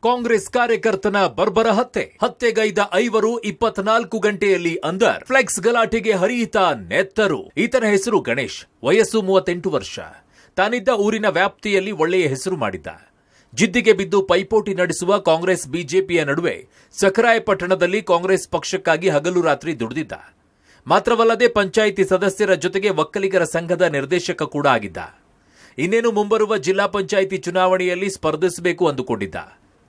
ಕಾಂಗ್ರೆಸ್ ಕಾರ್ಯಕರ್ತನ ಬರ್ಬರ ಹತ್ಯೆಗೈದ 24 ಗಂಟೆಯಲ್ಲಿ ಅಂದರ್ ಫ್ಲೆಕ್ಸ್ ಗಲಾಟೆಗೆ ಹರಿಯಿತ ನೆತ್ತರು. ಈತನ ಹೆಸರು ಗಣೇಶ್, ವಯಸ್ಸು 38 ವರ್ಷ. ತಾನಿದ್ದ ಊರಿನ ವ್ಯಾಪ್ತಿಯಲ್ಲಿ ಒಳ್ಳೆಯ ಹೆಸರು ಮಾಡಿದ್ದ. ಜಿದ್ದಿಗೆ ಬಿದ್ದು ಪೈಪೋಟಿ ನಡೆಸುವ ಕಾಂಗ್ರೆಸ್ ಬಿಜೆಪಿಯ ನಡುವೆ ಸಖರಾಯಪಟ್ಟಣದಲ್ಲಿ ಕಾಂಗ್ರೆಸ್ ಪಕ್ಷಕ್ಕಾಗಿ ಹಗಲು ರಾತ್ರಿ ದುಡಿದಿದ್ದ. ಮಾತ್ರವಲ್ಲದೆ ಪಂಚಾಯಿತಿ ಸದಸ್ಯರ ಜೊತೆಗೆ ಒಕ್ಕಲಿಗರ ಸಂಘದ ನಿರ್ದೇಶಕ ಕೂಡ ಆಗಿದ್ದ. ಇನ್ನೇನು ಮುಂಬರುವ ಜಿಲ್ಲಾ ಪಂಚಾಯಿತಿ ಚುನಾವಣೆಯಲ್ಲಿ ಸ್ಪರ್ಧಿಸಬೇಕು ಅಂದುಕೊಂಡಿದ್ದ.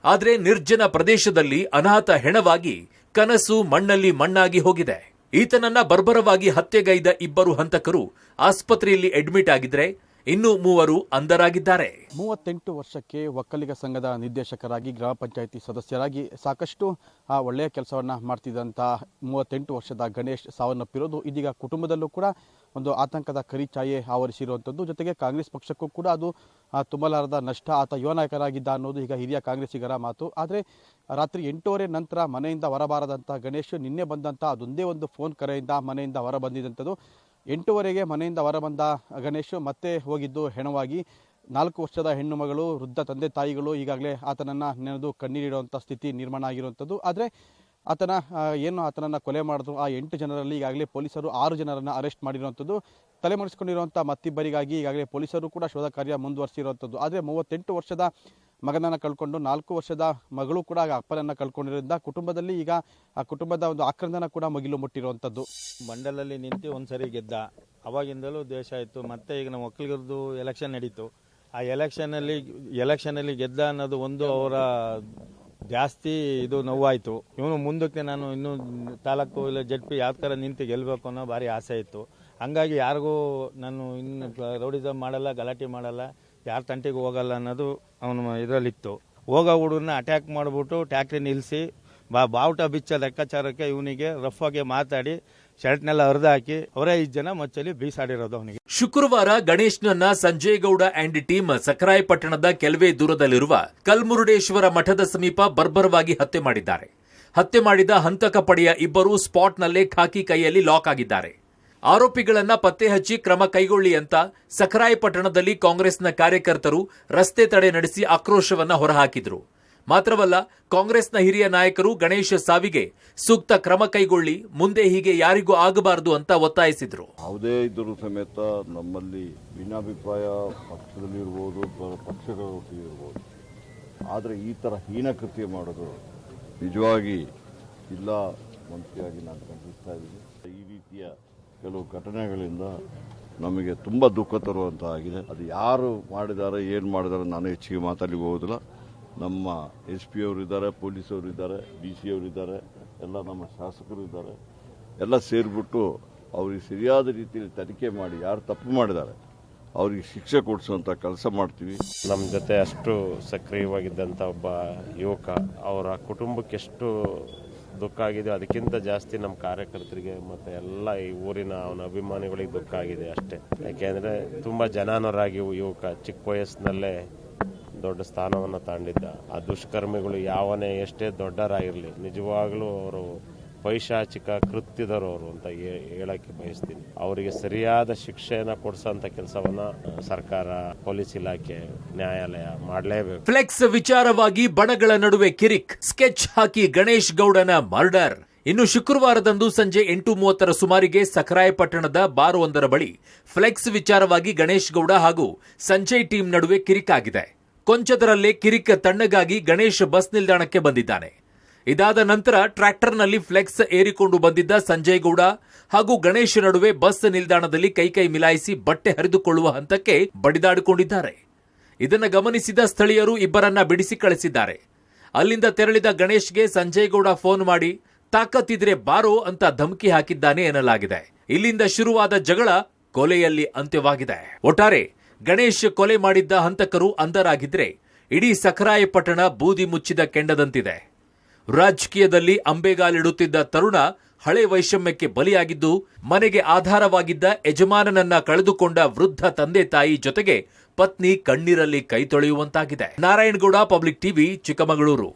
ಆದರೆ ನಿರ್ಜನ ಪ್ರದೇಶದಲ್ಲಿ ಅನಾಥ ಹೆಣವಾಗಿ ಕನಸು ಮಣ್ಣಲ್ಲಿ ಮಣ್ಣಾಗಿ ಹೋಗಿದೆ. ಈತನನ್ನ ಬರ್ಬರವಾಗಿ ಹತ್ಯೆಗೈದ 2 ಹಂತಕರು ಆಸ್ಪತ್ರೆಯಲ್ಲಿ ಅಡ್ಮಿಟ್ ಆಗಿದ್ರೆ ಇನ್ನು 3 ಅಂಧರಾಗಿದ್ದಾರೆ. 38 ವರ್ಷಕ್ಕೆ ಒಕ್ಕಲಿಗ ಸಂಘದ ನಿರ್ದೇಶಕರಾಗಿ ಗ್ರಾಮ ಪಂಚಾಯಿತಿ ಸದಸ್ಯರಾಗಿ ಸಾಕಷ್ಟು ಒಳ್ಳೆಯ ಕೆಲಸವನ್ನ ಮಾಡ್ತಿದ್ದಂಥ 38 ವರ್ಷದ ಗಣೇಶ್ ಸಾವನ್ನಪ್ಪಿರೋದು ಇದೀಗ ಕುಟುಂಬದಲ್ಲೂ ಕೂಡ ಒಂದು ಆತಂಕದ ಕರಿಛಾಯೆ ಆವರಿಸಿರುವಂಥದ್ದು. ಜೊತೆಗೆ ಕಾಂಗ್ರೆಸ್ ಪಕ್ಷಕ್ಕೂ ಕೂಡ ಅದು ತುಂಬಲಾರದ ನಷ್ಟ. ಆತ ಯುವ ನಾಯಕರಾಗಿದ್ದ ಅನ್ನೋದು ಈಗ ಹಿರಿಯ ಕಾಂಗ್ರೆಸ್ಸಿಗರ ಮಾತು. ಆದರೆ ರಾತ್ರಿ 8:30 ನಂತರ ಮನೆಯಿಂದ ಹೊರಬಾರದಂಥ ಗಣೇಶ್ ನಿನ್ನೆ ಬಂದಂಥ ಅದೊಂದೇ ಒಂದು ಫೋನ್ ಕರೆಯಿಂದ ಮನೆಯಿಂದ ಹೊರ ಬಂದಿದ್ದಂಥದ್ದು. 8:30ಗೆ ಮನೆಯಿಂದ ಹೊರಬಂದ ಗಣೇಶ್ ಮತ್ತೆ ಹೋಗಿದ್ದು ಹೆಣವಾಗಿ. 4 ವರ್ಷದ ಹೆಣ್ಣು ಮಗಳು, ವೃದ್ಧ ತಂದೆ ತಾಯಿಗಳು ಈಗಾಗಲೇ ಆತನನ್ನು ನೆನೆದು ಕಣ್ಣೀರಿಡುವಂಥ ಸ್ಥಿತಿ ನಿರ್ಮಾಣ ಆಗಿರುವಂಥದ್ದು. ಆದರೆ ಆತನನ್ನು ಕೊಲೆ ಮಾಡಿದ್ರು ಆ 8 ಜನರಲ್ಲಿ ಈಗಾಗಲೇ ಪೊಲೀಸರು 6 ಜನರನ್ನು ಅರೆಸ್ಟ್ ಮಾಡಿರುವಂಥದ್ದು. ತಲೆಮರೆಸಿಕೊಂಡಿರುವಂಥ ಮತ್ತಿಬ್ಬರಿಗಾಗಿ ಈಗಾಗಲೇ ಪೊಲೀಸರು ಕೂಡ ಶೋಧ ಕಾರ್ಯ ಮುಂದುವರಿಸಿರುವಂಥದ್ದು. ಆದರೆ 38 ವರ್ಷದ ಮಗನನ್ನು ಕಳ್ಕೊಂಡು 4 ವರ್ಷದ ಮಗಳು ಕೂಡ ಅಪ್ಪನನ್ನು ಕಳ್ಕೊಂಡಿರೋದ್ರಿಂದ ಕುಟುಂಬದಲ್ಲಿ ಈಗ ಆ ಕುಟುಂಬದ ಒಂದು ಆಕ್ರಂದನ ಕೂಡ ಮುಗಿಲು ಮುಟ್ಟಿರುವಂಥದ್ದು. ಮಂಡಲಲ್ಲಿ ನಿಂತು ಒಂದ್ಸರಿ ಗೆದ್ದ, ಅವಾಗಿಂದಲೂ ದೇಶ ಆಯಿತು. ಮತ್ತೆ ಈಗ ನಮ್ಮ ಒಕ್ಕಲಿಗರದು ಎಲೆಕ್ಷನ್ ನಡೀತು. ಆ ಎಲೆಕ್ಷನಲ್ಲಿ ಗೆದ್ದ ಅನ್ನೋದು ಒಂದು ಅವರ ಜಾಸ್ತಿ ಇದು ನೋವಾಯಿತು. ಇವನು ಮುಂದಕ್ಕೆ ನಾನು ಇನ್ನೂ ತಾಲೂಕು ಇಲ್ಲ ಜಡ್ಪಿ ಯಾವ ಥರ ನಿಂತು ಗೆಲ್ಲಬೇಕು ಅನ್ನೋ ಭಾರಿ ಆಸೆ ಇತ್ತು. ಹಂಗಾಗಿ ಯಾರಿಗೂ ನಾನು ಇನ್ನು ರೌಡಿಸಮ್ ಮಾಡಲ್ಲ, ಗಲಾಟೆ ಮಾಡಲ್ಲ, ಯಾರ ತಂಟೆಗೆ ಹೋಗಲ್ಲ ಅನ್ನೋದು ಅವನು ಇದರಲ್ಲಿತ್ತು. ಹೋಗೋ ಹುಡುಗರನ್ನ ಅಟ್ಯಾಕ್ ಮಾಡಿಬಿಟ್ಟು ಟ್ಯಾಕ್ಟ್ರಿ ನಿಲ್ಲಿಸಿ ಬಾವುಟ ಬಿಚ್ಚ ಲೆಕ್ಕಾಚಾರಕ್ಕೆ ಇವನಿಗೆ ರಫ್ ಆಗಿ ಮಾತಾಡಿ ಶರ್ಟ್ನೆಲ್ಲ ಹರಿದು ಹಾಕಿ ಅವರೇ 5 ಜನ ಮಚ್ಚಲ್ಲಿ ಬೀಸಾಡಿರೋದು ಅವನಿಗೆ. ಶುಕ್ರವಾರ ಗಣೇಶ್ನನ್ನ ಸಂಜಯ್ ಗೌಡ ಅಂಡ್ ಟೀಮ್ ಸಖರಾಯಪಟ್ಟಣದ ಕೆಲವೇ ದೂರದಲ್ಲಿರುವ ಕಲ್ಮುರುಡೇಶ್ವರ ಮಠದ ಸಮೀಪ ಬರ್ಬರವಾಗಿ ಹತ್ಯೆ ಮಾಡಿದ್ದಾರೆ. ಹತ್ಯೆ ಮಾಡಿದ ಹಂತಕ ಪಡೆಯ 2 ಸ್ಪಾಟ್ನಲ್ಲೇ ಖಾಕಿ ಕೈಯಲ್ಲಿ ಲಾಕ್ ಆಗಿದ್ದಾರೆ. ಆರೋಪಿಗಳನ್ನ ಪತ್ತೆ ಹಚ್ಚಿ ಕ್ರಮ ಕೈಗೊಳ್ಳಿ ಅಂತ ಸಖರಾಯಪಟ್ಟಣದಲ್ಲಿ ಕಾಂಗ್ರೆಸ್ನ ಕಾರ್ಯಕರ್ತರು ರಸ್ತೆ ತಡೆ ನಡೆಸಿ ಆಕ್ರೋಶವನ್ನ ಹೊರಹಾಕಿದ್ರು. ಮಾತ್ರವಲ್ಲ, ಕಾಂಗ್ರೆಸ್ನ ಹಿರಿಯ ನಾಯಕರು ಗಣೇಶ ಸಾವಿಗೆ ಸೂಕ್ತ ಕ್ರಮ ಕೈಗೊಳ್ಳಿ, ಮುಂದೆ ಹೀಗೆ ಯಾರಿಗೂ ಆಗಬಾರದು ಅಂತ ಒತ್ತಾಯಿಸಿದ್ರು. ಯಾವುದೇ ಇದ್ದರೂ ಸಮೇತ ನಮ್ಮಲ್ಲಿ ಭಿನ್ನಾಭಿಪ್ರಾಯ ಪಕ್ಷದಲ್ಲಿರ್ಬೋದು, ಪಕ್ಷಗಳ ಇರ್ಬೋದು, ಆದರೆ ಈ ಥರ ಹೀನಕೃತ್ಯ ಮಾಡೋದು ನಿಜವಾಗಿ ಜಿಲ್ಲಾ ಮಂತ್ರಿಯಾಗಿ ನಾನು ಖಂಡಿಸ್ತಾ ಇದ್ದೀನಿ. ಈ ರೀತಿಯ ಕೆಲವು ಘಟನೆಗಳಿಂದ ನಮಗೆ ತುಂಬ ದುಃಖ ತರುವಂತಾಗಿದೆ. ಅದು ಯಾರು ಮಾಡಿದ್ದಾರೆ, ಏನು ಮಾಡಿದ್ದಾರೆ ನಾನು ಹೆಚ್ಚಿಗೆ ಮಾತಾಡಲಿಕ್ಕೆ ಹೋಗೋದಿಲ್ಲ. ನಮ್ಮ SP ಅವರಿದ್ದಾರೆ, ಪೊಲೀಸವರು ಇದ್ದಾರೆ, DC ಅವರಿದ್ದಾರೆ, ಎಲ್ಲ ನಮ್ಮ ಶಾಸಕರು ಇದ್ದಾರೆ. ಎಲ್ಲ ಸೇರಿಬಿಟ್ಟು ಅವ್ರಿಗೆ ಸರಿಯಾದ ರೀತಿಯಲ್ಲಿ ತನಿಖೆ ಮಾಡಿ ಯಾರು ತಪ್ಪು ಮಾಡಿದ್ದಾರೆ ಅವ್ರಿಗೆ ಶಿಕ್ಷೆ ಕೊಡಿಸುವಂಥ ಕೆಲಸ ಮಾಡ್ತೀವಿ. ನಮ್ಮ ಜೊತೆ ಅಷ್ಟು ಸಕ್ರಿಯವಾಗಿದ್ದಂಥ ಒಬ್ಬ ಯುವಕ, ಅವರ ಕುಟುಂಬಕ್ಕೆ ಎಷ್ಟು ದುಃಖ ಆಗಿದೆ, ಅದಕ್ಕಿಂತ ಜಾಸ್ತಿ ನಮ್ಮ ಕಾರ್ಯಕರ್ತರಿಗೆ ಮತ್ತು ಎಲ್ಲ ಈ ಊರಿನ ಅವನ ಅಭಿಮಾನಿಗಳಿಗೆ ದುಃಖ ಆಗಿದೆ ಅಷ್ಟೇ. ಯಾಕೆಂದರೆ ತುಂಬ ಜನಾನರಾಗಿ ಯುವಕ ಚಿಕ್ಕ ವಯಸ್ಸಿನಲ್ಲೇ ದೊಡ್ಡ ಸ್ಥಾನವನ್ನು ತಾಂಡಿದ್ದ. ಆ ದುಷ್ಕರ್ಮಿಗಳು ಯಾವನೇ ಎಷ್ಟೇ ದೊಡ್ಡರಾಗಿರಲಿ ನಿಜವಾಗ್ಲೂ ಅವರು ಪೈಶಾಚಿಕ ಕೃತ್ಯದವರು ಅವರು ಅಂತ ಹೇಳಕ್ಕೆ ಬಯಸ್ತೀನಿ. ಅವರಿಗೆ ಸರಿಯಾದ ಶಿಕ್ಷೆಯನ್ನು ಕೊಡಿಸೋಂಥ ಕೆಲಸವನ್ನ ಸರ್ಕಾರ, ಪೊಲೀಸ್ ಇಲಾಖೆ, ನ್ಯಾಯಾಲಯ ಮಾಡಲೇಬೇಕು. ಫ್ಲೆಕ್ಸ್ ವಿಚಾರವಾಗಿ ಬಣಗಳ ನಡುವೆ ಕಿರಿಕ್, ಸ್ಕೆಚ್ ಹಾಕಿ ಗಣೇಶ್ ಗೌಡನ ಮರ್ಡರ್. ಇನ್ನು ಶುಕ್ರವಾರದಂದು ಸಂಜೆ 8:30 ಸುಮಾರಿಗೆ ಸಖರಾಯಪಟ್ಟಣದ ಬಾರ್ ಒಂದರ ಬಳಿ ಫ್ಲೆಕ್ಸ್ ವಿಚಾರವಾಗಿ ಗಣೇಶ್ ಗೌಡ ಹಾಗೂ ಸಂಜಯ್ ಟೀಮ್ ನಡುವೆ ಕಿರಿಕ್ ಆಗಿದೆ. ಕೊಂಚದರಲ್ಲೇ ಕಿರಿಕ್ ತಣ್ಣಗಾಗಿ ಗಣೇಶ್ ಬಸ್ ನಿಲ್ದಾಣಕ್ಕೆ ಬಂದಿದ್ದಾನೆ. ಇದಾದ ನಂತರ ಟ್ರ್ಯಾಕ್ಟರ್ನಲ್ಲಿ ಫ್ಲೆಕ್ಸ್ ಏರಿಕೊಂಡು ಬಂದಿದ್ದ ಸಂಜಯ್ ಗೌಡ ಹಾಗೂ ಗಣೇಶ್ ನಡುವೆ ಬಸ್ ನಿಲ್ದಾಣದಲ್ಲಿ ಕೈ ಮಿಲಾಯಿಸಿ ಬಟ್ಟೆ ಹರಿದುಕೊಳ್ಳುವ ಹಂತಕ್ಕೆ ಬಡಿದಾಡಿಕೊಂಡಿದ್ದಾರೆ. ಇದನ್ನು ಗಮನಿಸಿದ ಸ್ಥಳೀಯರು ಇಬ್ಬರನ್ನ ಬಿಡಿಸಿ ಕಳಿಸಿದ್ದಾರೆ. ಅಲ್ಲಿಂದ ತೆರಳಿದ ಗಣೇಶ್ಗೆ ಸಂಜಯ್ ಗೌಡ ಫೋನ್ ಮಾಡಿ ತಾಕತ್ತಿದ್ರೆ ಬಾರೋ ಅಂತ ಧಮಕಿ ಹಾಕಿದ್ದಾನೆ ಎನ್ನಲಾಗಿದೆ. ಇಲ್ಲಿಂದ ಶುರುವಾದ ಜಗಳ ಕೊಲೆಯಲ್ಲಿ ಅಂತ್ಯವಾಗಿದೆ. ಒಟ್ಟಾರೆ ಗಣೇಶ್ ಕೊಲೆ ಮಾಡಿದ್ದ ಹಂತಕರು ಅಂಧರಾಗಿದ್ರೆ ಇಡೀ ಸಖರಾಯಪಟ್ಟಣ ಬೂದಿ ಮುಚ್ಚಿದ ಕೆಂಡದಂತಿದೆ. ರಾಜಕೀಯದಲ್ಲಿ ಅಂಬೆಗಾಲಿಡುತ್ತಿದ್ದ ತರುಣ ಹಳೆ ವೈಷಮ್ಯಕ್ಕೆ ಬಲಿಯಾಗಿದ್ದು, ಮನೆಗೆ ಆಧಾರವಾಗಿದ್ದ ಯಜಮಾನನನ್ನ ಕಳೆದುಕೊಂಡ ವೃದ್ಧ ತಂದೆ ತಾಯಿ ಜೊತೆಗೆ ಪತ್ನಿ ಕಣ್ಣೀರಲ್ಲಿ ಕೈ ತೊಳೆಯುವಂತಾಗಿದೆ. Narayanagowda, public TV, Chikkamagaluru.